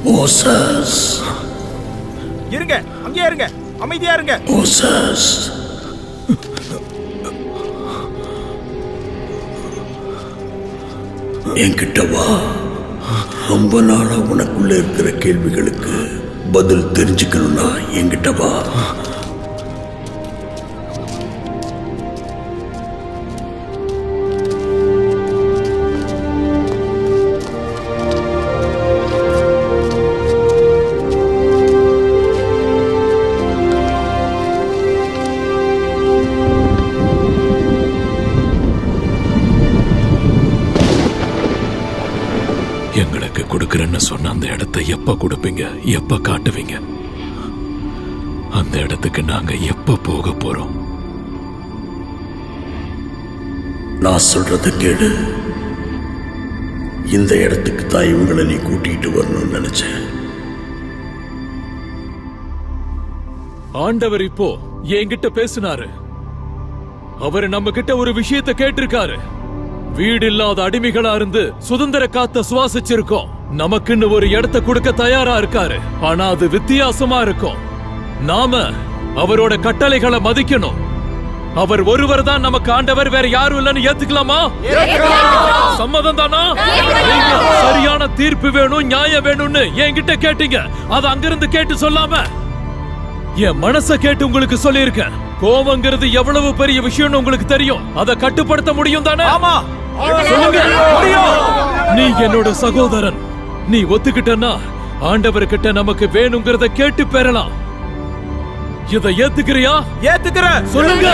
Moses, இருங்க, அங்கேயே இருங்க, அமைதியா இருங்க. மோசஸ், என்கிட்ட வா. ரொம்ப நாளா உனக்குள்ள இருக்கிற கேள்விகளுக்கு பதில் தெரிஞ்சுக்கணும்னா என்கிட்ட வா. எங்களுக்கு கொடுக்கறேன்னு சொன்ன அந்த இடத்தை எப்ப கொடுப்பீங்க, எப்ப காட்டுவீங்க? அந்த இடத்துக்கு நாங்க எப்ப போக போறோம்? நான் சொல்றத கேளு. இந்த இடத்துக்கு தான் இவங்களை நீ கூட்டிட்டு வரணும்னு நினைச்சேன். ஆண்டவர் இப்போ என்கிட்ட பேசினாரு. அவர் நம்ம கிட்ட ஒரு விஷயத்தை கேட்டிருக்காரு. வீடு இல்லாத அடிமைகளா இருந்து சுதந்திர காத்த சுவாசிச்சிருக்கோம். நமக்குன்னு ஒரு இடத்தை கொடுக்க தயாரா இருக்காரு. ஆனா அது வித்தியாசமா இருக்கும். நாம அவரோட கட்டளைகளை மதிக்கணும். அவர் ஒருவர் தான் நமக்கு ஆண்டவர், வேற யாரும் இல்லைன்னு ஏத்துக்கலாமா? சம்மதம் தானா? சரியான தீர்ப்பு வேணும், நியாயம் வேணும்னு என்கிட்ட கேட்டீங்க. அது அங்கிருந்து கேட்டு சொல்லாம என் மனச கேட்டு உங்களுக்கு சொல்லியிருக்கேன். கோபங்கிறது எவ்வளவு பெரிய விஷயம்னு உங்களுக்கு தெரியும். அதை கட்டுப்படுத்த முடியும் தானே? ஆமா, சொல்லுங்க. நீ என்னோட சகோதரன். நீ ஒத்துக்கிட்டனா ஆண்டவர்கிட்ட நமக்கு வேணுங்கிறத கேட்டு பெறலாம். இதை ஏத்துக்கிறியா? ஏத்துக்கிறேன். சொல்லுங்க.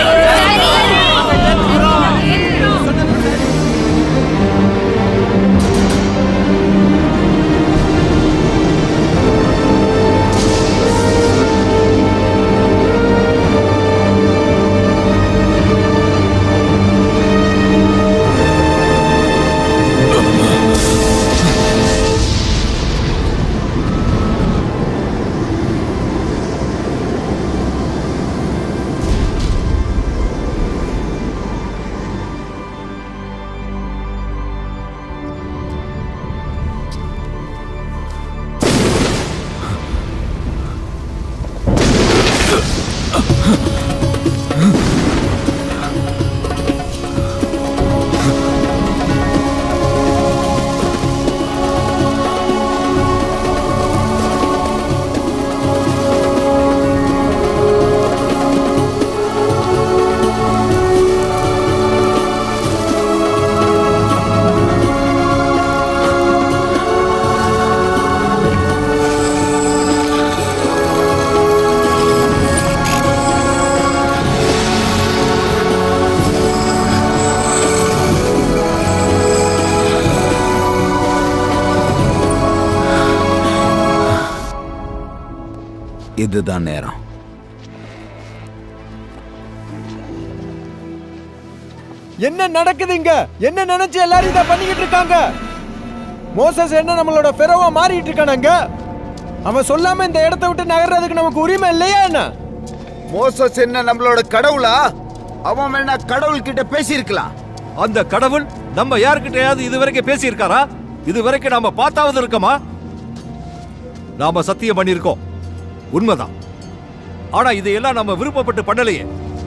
இதுதான் நேரம். என்ன நடக்குதுங்க? என்ன நினைச்சு எல்லாரும் இதை பண்ணிக்கிட்டு இருக்காங்க? மோசஸ் என்ன நம்மளோட ஃபெரோவா மாறிட்டு இருக்கானாங்க? அவன் சொல்லாம இந்த இடத்தை விட்டு நகர்றதுக்கு நமக்கு உரிமை இல்லையா என்ன? மோசஸ் என்ன நம்மளோட கடவுளா? அவன் வேணா கடவுள் கிட்ட பேசியிருக்கலாம். அந்த கடவுள் நம்ம யாருக்கிட்டையாவது இதுவரைக்கும் பேசி இருக்காரா? இதுவரைக்கும் நாம பார்த்தாவது இருக்கோமா? நாம சத்தியம் பண்ணிருக்கோம், உண்மைதான். ஆனா இதையெல்லாம் நம்ம விருப்பப்பட்டு பண்ணலையே.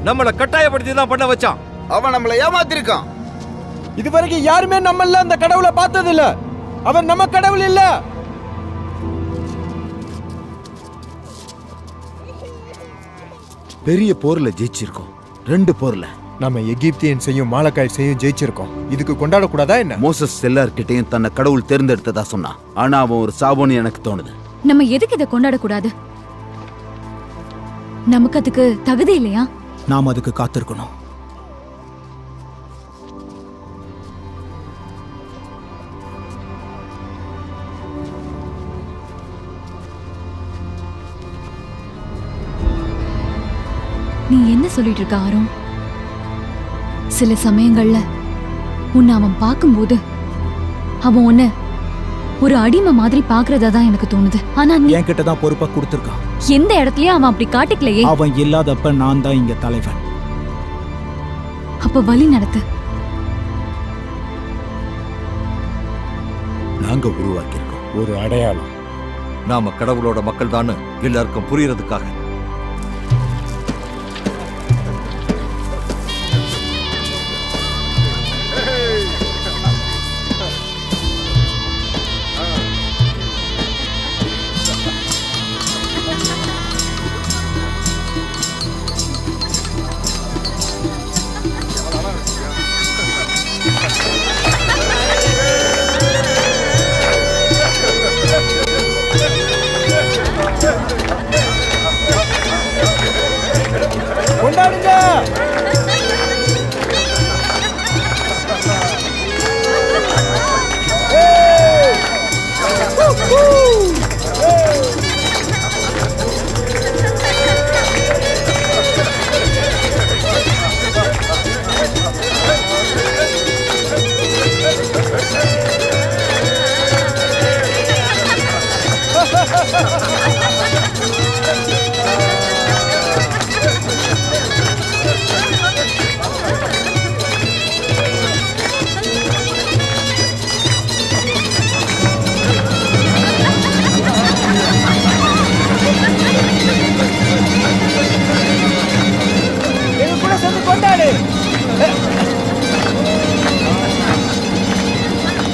நம்மளை கட்டாயப்படுத்தி தான் பண்ண வச்சான். அவன் நம்மளை ஏமாத்திருக்கான். இதுவரைக்கும் யாருமே நம்மள அந்த கடவுளை பார்த்தது இல்ல. அவன் நம்ம கடவுள் இல்ல. பெரிய போர்ல ஜெயிச்சிருக்கோம். 2 போர்ல நம்ம எகிப்தியன் செய்யும் மாலக்காய் செய்யும் ஜெயிச்சிருக்கோம். இதுக்கு கொண்டாடக்கூடாதா என்ன? மோசஸ் எல்லார்கிட்டையும் தன்னை கடவுள் தேர்ந்தெடுத்ததா சொன்னான். ஆனா அவன் ஒரு சாபம்னு எனக்கு தோணுது. நம்ம எதுக்கு இதை கொண்டாடக்கூடாது? நமக்கு அதுக்கு தகுதி இல்லையா? நாம் அதுக்கு காத்திருக்கணும். நீ என்ன சொல்லிட்டு இருக்க ஆரோன்? சில சமயங்கள்ல உன்னை அவன் பார்க்கும்போது அவன் உன்னை ஒரு அடிமை மாதிரி பாக்குறதா தான் எனக்கு தோணுது. ஆனா நீ என்கிட்ட தான் பொறுப்பா கொடுத்திருக்கான். எந்த இடத்துலயும் அவன் அப்படி காட்டிக்கலையே. அவன் இல்லாதப்ப நான் தான் இங்க தலைவன். அப்ப வழி நடத்து. நாங்க உருவாக்கியிருக்கோம் ஒரு அடையாளம். நாம கடவுளோட மக்கள் தான் எல்லாருக்கும் புரியறதுக்காக. கொண்டாடுங்க.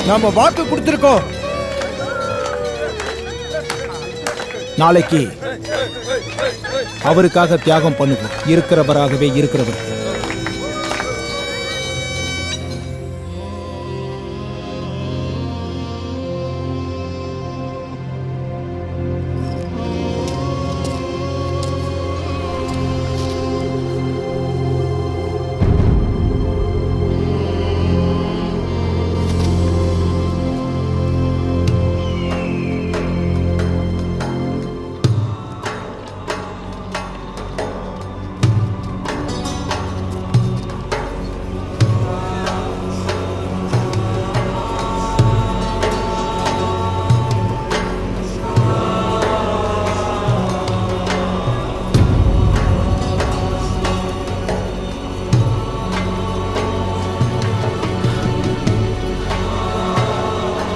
நாம வாக்கு கொடுத்திருக்கோம். நாளைக்கு அவருக்காக தியாகம் பண்ணுவோம். இருக்கிறவராகவே இருக்கிறவர்.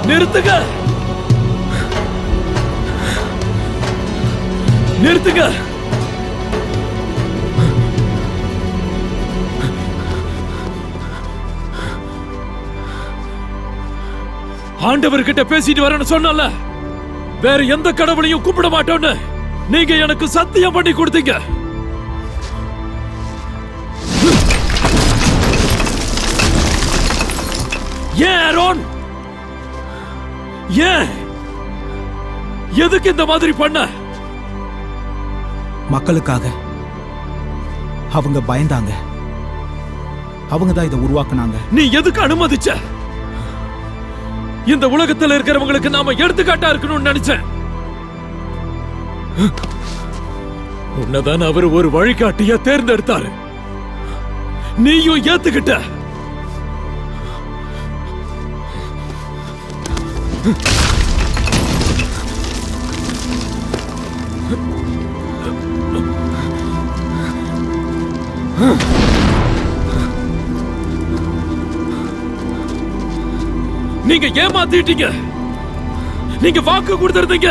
நிறுத்துங்க, நிறுத்துங்க. ஆண்டவர்கிட்ட பேசிட்டு வரேன்னு சொன்னல, வேற எந்த கடவுளையும் கூப்பிட மாட்டோன்னு நீங்க எனக்கு சத்தியம் பண்ணி கொடுத்தீங்க. ஏன் ஆரோன்? ஏன்? எதுக்கு இந்த மாதிரி பண்ண? மக்களுக்காக. அவங்க பயந்தாங்க. அவங்க தான் இதை உருவாக்குனாங்க. நீ எதுக்கு அனுமதிச்ச? இந்த உலகத்தில் இருக்கிறவங்களுக்கு நாம எடுத்துக்காட்டா இருக்கணும்னு நினைச்சேன். உன்னதான் அவர் ஒரு வழிகாட்டிய தேர்ந்தெடுத்தாரு. நீயும் ஏத்துக்கிட்ட. நீங்க ஏமாத்திட்டீங்க. நீங்க வாக்கு கொடுத்திருந்தீங்க.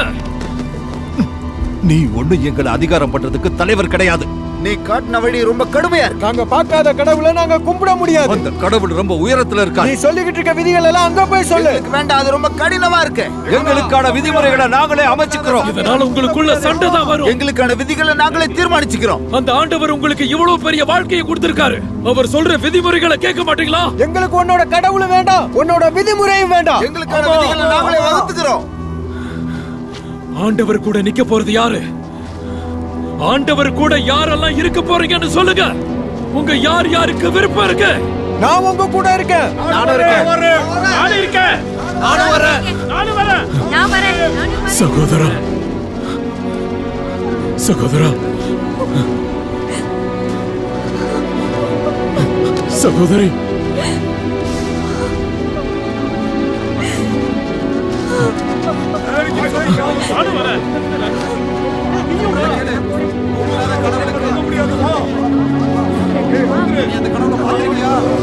நீ ஒண்ணு எங்களை அதிகாரம் பண்றதுக்கு தலைவர் கிடையாது. நீ காட்டின வழி ரொம்ப கடுமையா இருக்கு. நாங்க பார்க்காத கடவுளை நாங்க கும்பிட முடியாது. அந்த கடவுள் ரொம்ப உயரத்துல இருக்காரு. நீ சொல்லிக்கிட்டு இருக்க விதிகள் எல்லாம் அங்க போய் சொல்லு. எங்களுக்கு வேண்டாம், அது ரொம்ப கடினமா இருக்கு. எங்களுக்கான விதிமுறைகளை நாங்களே அமைச்சுக்கிறோம். இதனால உங்களுக்குள்ள சண்டை தான் வரும். எங்களுக்கான விதிகளை நாங்களே தீர்மானிச்சுக்கிறோம். அந்த ஆண்டவர் உங்களுக்கு இவ்வளவு பெரிய வாழ்க்கையை கொடுத்திருக்காரு. அவர் சொல்ற விதிமுறைகளை கேட்க மாட்டீங்களா? எங்களுக்கு உன்னோட கடவுள் வேண்டாம், உன்னோட விதிமுறையும் வேண்டாம். எங்களுக்கான விதிகளை நாங்களே வகுத்துக்கிறோம். ஆண்டவர் கூட நிக்க போறது யாரு? ஆண்டவர் கூட யாரெல்லாம் இருக்க போறீங்கன்னு சொல்லுங்க. உங்க யார் யாருக்கு விருப்பம் இருக்கு? நான் உங்க கூட இருக்கேன். நானும் இருக்கேன். நானும் இருக்கேன். நானும் வரேன். நானும் வரேன். நான் வரேன். சகோதரா, சகோதரா, சகோதரி, நானும் வரேன். அந்த கடவுளை பார்க்க முடியாதுமா?